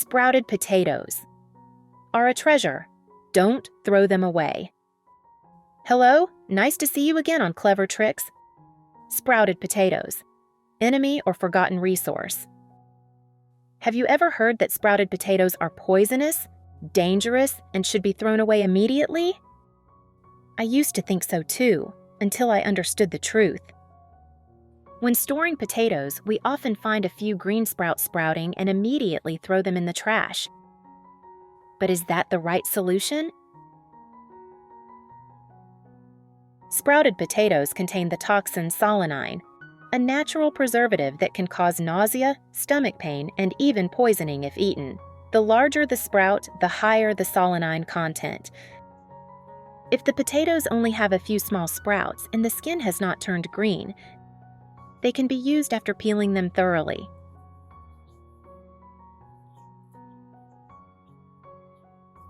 Sprouted potatoes are a treasure. Don't throw them away. Hello, nice to see you again on Clever Tricks. Sprouted potatoes, enemy or forgotten resource. Have you ever heard that sprouted potatoes are poisonous, dangerous, and should be thrown away immediately? I used to think so too, until I understood the truth. When storing potatoes, we often find a few green sprouts sprouting and immediately throw them in the trash. But is that the right solution? Sprouted potatoes contain the toxin solanine, a natural preservative that can cause nausea, stomach pain, and even poisoning if eaten. The larger the sprout, the higher the solanine content. If the potatoes only have a few small sprouts and the skin has not turned green, they can be used after peeling them thoroughly.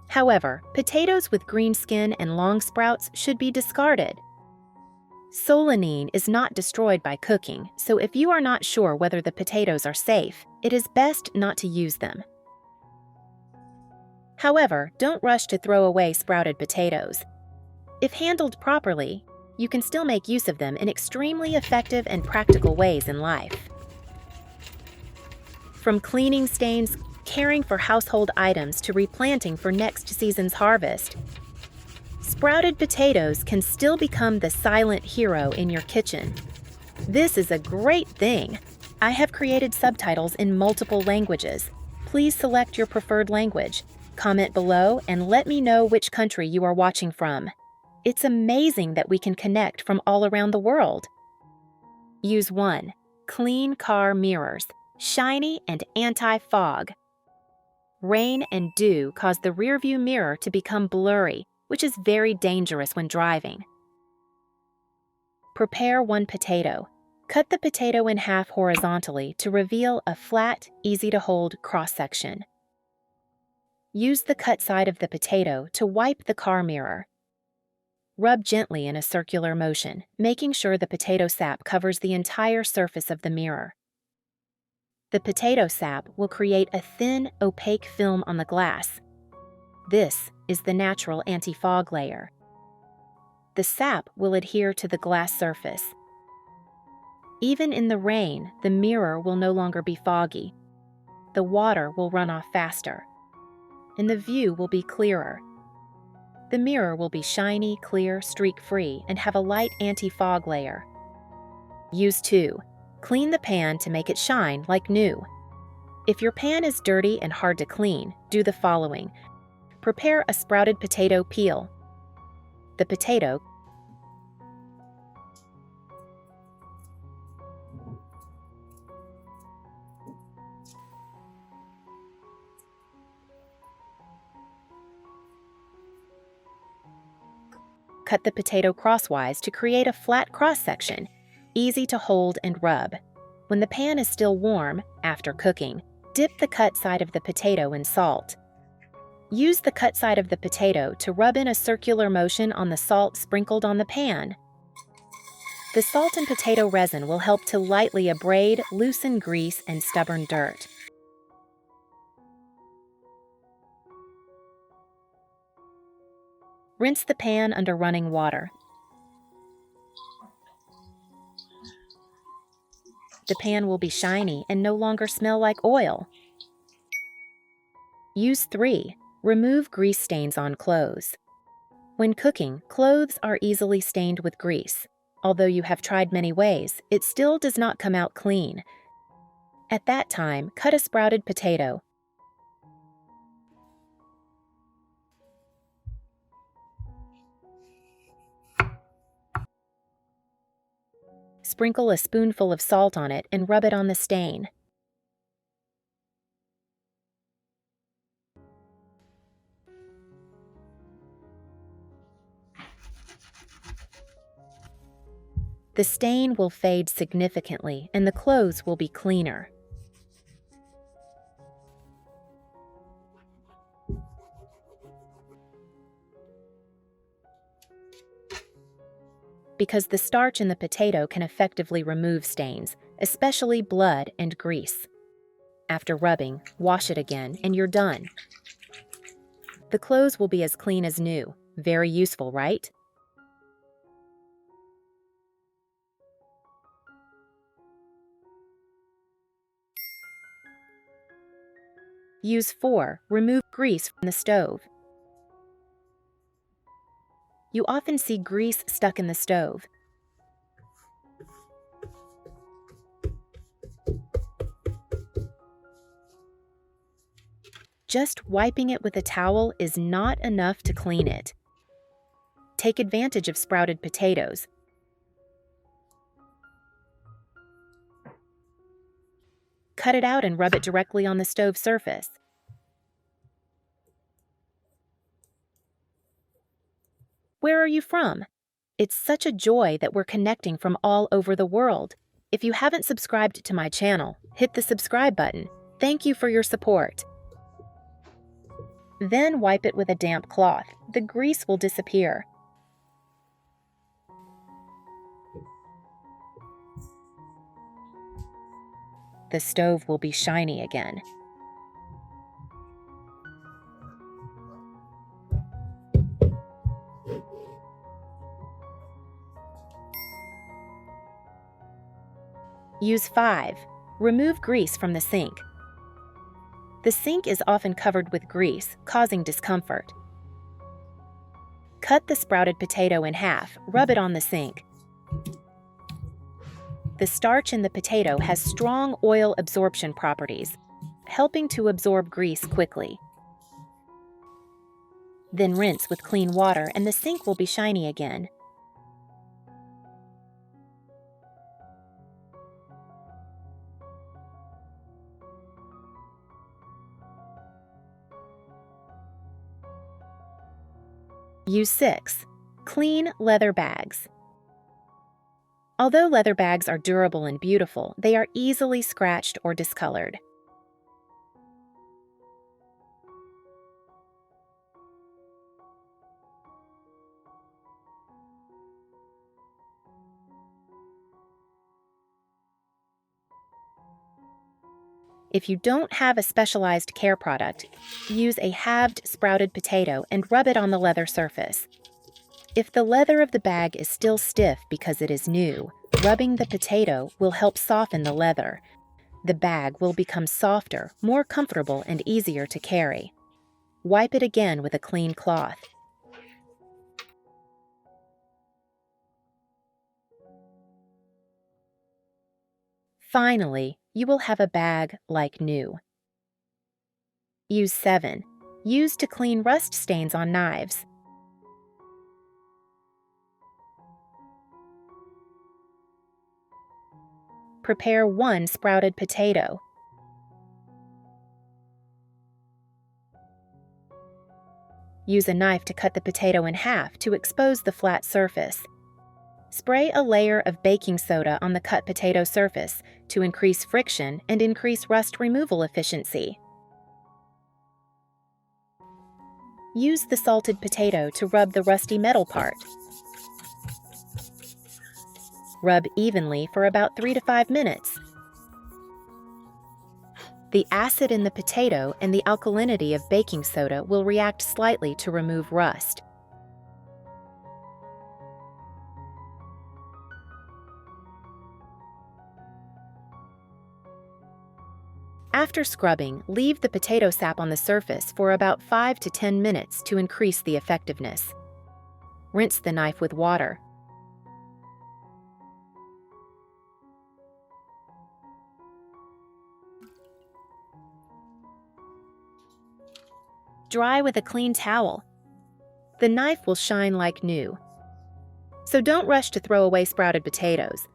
However, potatoes with green skin and long sprouts should be discarded. Solanine is not destroyed by cooking, so if you are not sure whether the potatoes are safe, it is best not to use them. However, don't rush to throw away sprouted potatoes. If handled properly, you can still make use of them in extremely effective and practical ways in life. From cleaning stains, caring for household items, to replanting for next season's harvest, sprouted potatoes can still become the silent hero in your kitchen. This is a great thing. I have created subtitles in multiple languages. Please select your preferred language. Comment below and let me know which country you are watching from. It's amazing that we can connect from all around the world. Use 1. Clean car mirrors, shiny and anti-fog. Rain and dew cause the rearview mirror to become blurry, which is very dangerous when driving. Prepare 1 potato. Cut the potato in half horizontally to reveal a flat, easy-to-hold cross-section. Use the cut side of the potato to wipe the car mirror. Rub gently in a circular motion, making sure the potato sap covers the entire surface of the mirror. The potato sap will create a thin, opaque film on the glass. This is the natural anti-fog layer. The sap will adhere to the glass surface. Even in the rain, the mirror will no longer be foggy. The water will run off faster, and the view will be clearer. The mirror will be shiny, clear, streak-free, and have a light anti-fog layer. Use 2. Clean the pan to make it shine like new. If your pan is dirty and hard to clean, do the following. Prepare a sprouted potato peel. The potato Cut the potato crosswise to create a flat cross-section, easy to hold and rub. When the pan is still warm, after cooking, dip the cut side of the potato in salt. Use the cut side of the potato to rub in a circular motion on the salt sprinkled on the pan. The salt and potato resin will help to lightly abrade, loosen grease, and stubborn dirt. Rinse the pan under running water. The pan will be shiny and no longer smell like oil. Use 3. Remove grease stains on clothes. When cooking, clothes are easily stained with grease. Although you have tried many ways, it still does not come out clean. At that time, cut a sprouted potato. Sprinkle a spoonful of salt on it and rub it on the stain. The stain will fade significantly and the clothes will be cleaner. Because the starch in the potato can effectively remove stains, especially blood and grease. After rubbing, wash it again, and you're done. The clothes will be as clean as new. Very useful, right? Use 4. Remove grease from the stove. You often see grease stuck in the stove. Just wiping it with a towel is not enough to clean it. Take advantage of sprouted potatoes. Cut it out and rub it directly on the stove surface. Where are you from? It's such a joy that we're connecting from all over the world. If you haven't subscribed to my channel, hit the subscribe button. Thank you for your support. Then wipe it with a damp cloth. The grease will disappear. The stove will be shiny again. Use 5. Remove grease from the sink. The sink is often covered with grease, causing discomfort. Cut the sprouted potato in half, rub it on the sink. The starch in the potato has strong oil absorption properties, helping to absorb grease quickly. Then rinse with clean water and the sink will be shiny again. Use 6. Clean leather bags. Although leather bags are durable and beautiful, they are easily scratched or discolored. If you don't have a specialized care product, use a halved sprouted potato and rub it on the leather surface. If the leather of the bag is still stiff because it is new, rubbing the potato will help soften the leather. The bag will become softer, more comfortable, and easier to carry. Wipe it again with a clean cloth. Finally, you will have a bag like new. Use 7. Use to clean rust stains on knives. Prepare 1 sprouted potato. Use a knife to cut the potato in half to expose the flat surface. Spray a layer of baking soda on the cut potato surface to increase friction and increase rust removal efficiency. Use the salted potato to rub the rusty metal part. Rub evenly for about 3 to 5 minutes. The acid in the potato and the alkalinity of baking soda will react slightly to remove rust. After scrubbing, leave the potato sap on the surface for about 5 to 10 minutes to increase the effectiveness. Rinse the knife with water. Dry with a clean towel. The knife will shine like new. So don't rush to throw away sprouted potatoes.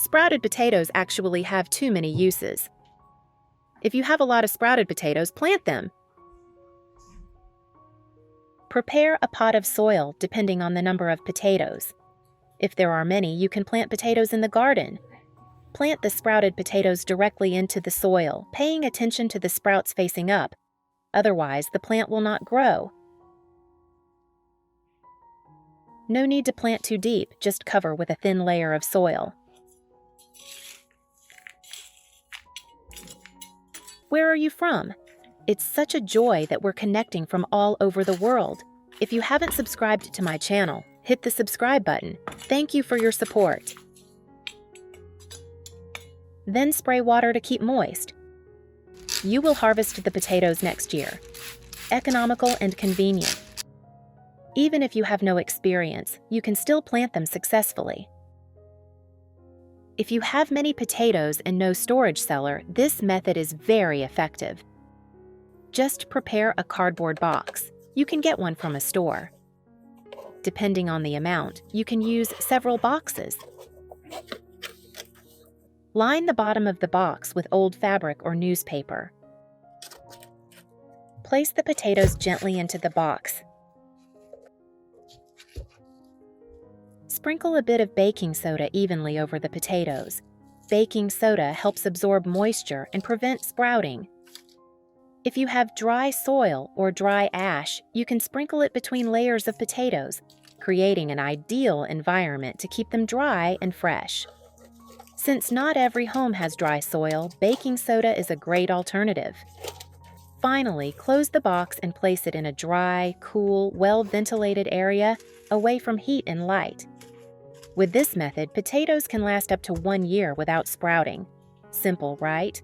Sprouted potatoes actually have too many uses. If you have a lot of sprouted potatoes, plant them. Prepare a pot of soil depending on the number of potatoes. If there are many, you can plant potatoes in the garden. Plant the sprouted potatoes directly into the soil, paying attention to the sprouts facing up. Otherwise, the plant will not grow. No need to plant too deep, just cover with a thin layer of soil. Where are you from? It's such a joy that we're connecting from all over the world. If you haven't subscribed to my channel, hit the subscribe button. Thank you for your support. Then spray water to keep moist. You will harvest the potatoes next year. Economical and convenient. Even if you have no experience, you can still plant them successfully. If you have many potatoes and no storage cellar, this method is very effective. Just prepare a cardboard box. You can get one from a store. Depending on the amount, you can use several boxes. Line the bottom of the box with old fabric or newspaper. Place the potatoes gently into the box. Sprinkle a bit of baking soda evenly over the potatoes. Baking soda helps absorb moisture and prevent sprouting. If you have dry soil or dry ash, you can sprinkle it between layers of potatoes, creating an ideal environment to keep them dry and fresh. Since not every home has dry soil, baking soda is a great alternative. Finally, close the box and place it in a dry, cool, well-ventilated area away from heat and light. With this method, potatoes can last up to 1 year without sprouting. Simple, right?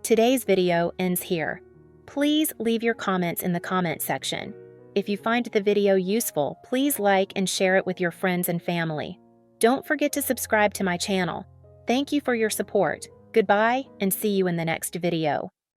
Today's video ends here. Please leave your comments in the comment section. If you find the video useful, please like and share it with your friends and family. Don't forget to subscribe to my channel. Thank you for your support. Goodbye, and see you in the next video.